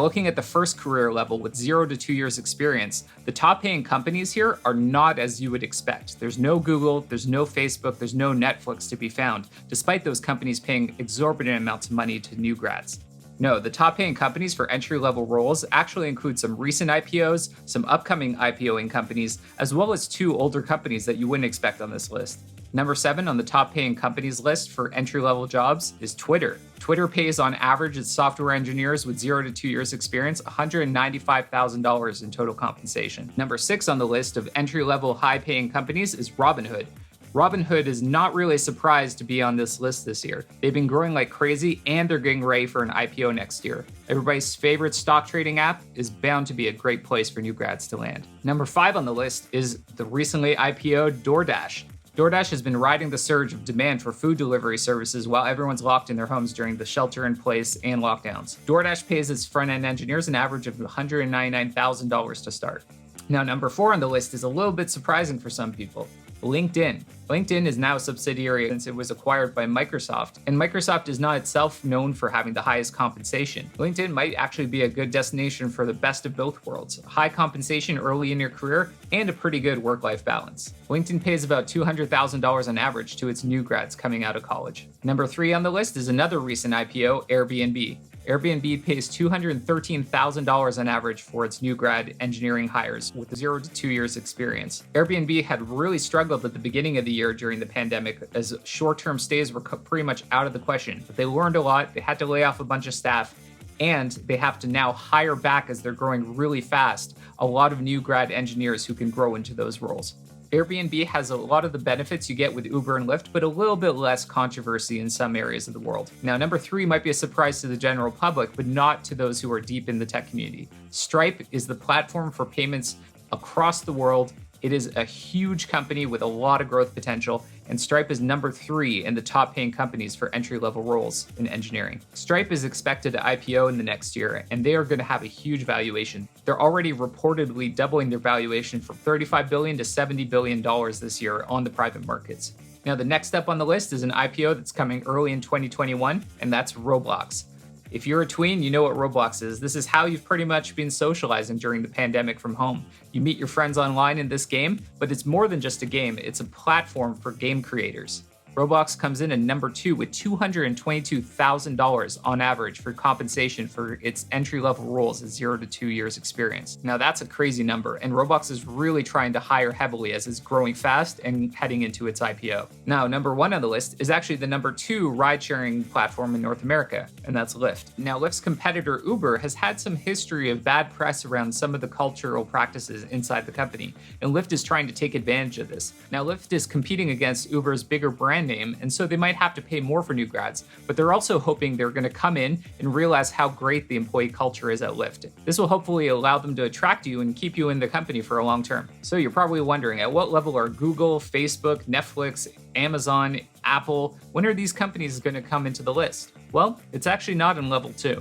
Looking at the first career level with 0 to 2 years experience, the top paying companies here are not as you would expect. There's no Google, there's no Facebook, there's no Netflix to be found, despite those companies paying exorbitant amounts of money to new grads. No, the top paying companies for entry-level roles actually include some recent IPOs, some upcoming IPOing companies, as well as 2 older companies that you wouldn't expect on this list. Number 7 on the top paying companies list for entry-level jobs is Twitter. Twitter pays on average its software engineers with 0 to 2 years experience $195,000 in total compensation. Number 6 on the list of entry-level high-paying companies is Robinhood. Robinhood is not really surprised to be on this list this year. They've been growing like crazy and they're getting ready for an IPO next year. Everybody's favorite stock trading app is bound to be a great place for new grads to land. Number 5 on the list is the recently IPO'd Doordash. Doordash has been riding the surge of demand for food delivery services while everyone's locked in their homes during the shelter-in-place and lockdowns. Doordash pays its front-end engineers an average of $199,000 to start. Now, number 4 on the list is a little bit surprising for some people. LinkedIn. LinkedIn is now a subsidiary since it was acquired by Microsoft, and Microsoft is not itself known for having the highest compensation. LinkedIn might actually be a good destination for the best of both worlds, high compensation early in your career and a pretty good work-life balance. LinkedIn pays about $200,000 on average to its new grads coming out of college. Number 3 on the list is another recent IPO, Airbnb. Airbnb pays $213,000 on average for its new grad engineering hires with 0 to 2 years experience. Airbnb had really struggled at the beginning of the year during the pandemic as short-term stays were pretty much out of the question. But they learned a lot, they had to lay off a bunch of staff, and they have to now hire back as they're growing really fast, a lot of new grad engineers who can grow into those roles. Airbnb has a lot of the benefits you get with Uber and Lyft, but a little bit less controversy in some areas of the world. Now, number 3 might be a surprise to the general public, but not to those who are deep in the tech community. Stripe is the platform for payments across the world. It is a huge company with a lot of growth potential, and Stripe is number 3 in the top paying companies for entry-level roles in engineering. Stripe is expected to IPO in the next year, and they are going to have a huge valuation. They're already reportedly doubling their valuation from $35 billion to $70 billion this year on the private markets. Now, the next step on the list is an IPO that's coming early in 2021, and that's Roblox. If you're a tween, you know what Roblox is. This is how you've pretty much been socializing during the pandemic from home. You meet your friends online in this game, but it's more than just a game. It's a platform for game creators. Roblox comes in at number 2 with $222,000 on average for compensation for its entry-level roles at 0 to 2 years experience. Now that's a crazy number, and Roblox is really trying to hire heavily as it's growing fast and heading into its IPO. Now, number 1 on the list is actually the number 2 ride-sharing platform in North America, and that's Lyft. Now, Lyft's competitor Uber has had some history of bad press around some of the cultural practices inside the company, and Lyft is trying to take advantage of this. Now, Lyft is competing against Uber's bigger brand name, and so they might have to pay more for new grads, but they're also hoping they're going to come in and realize how great the employee culture is at Lyft. This will hopefully allow them to attract you and keep you in the company for a long term. So you're probably wondering, at what level are Google, Facebook, Netflix, Amazon, Apple? When are these companies going to come into the list? Well, it's actually not in level 2.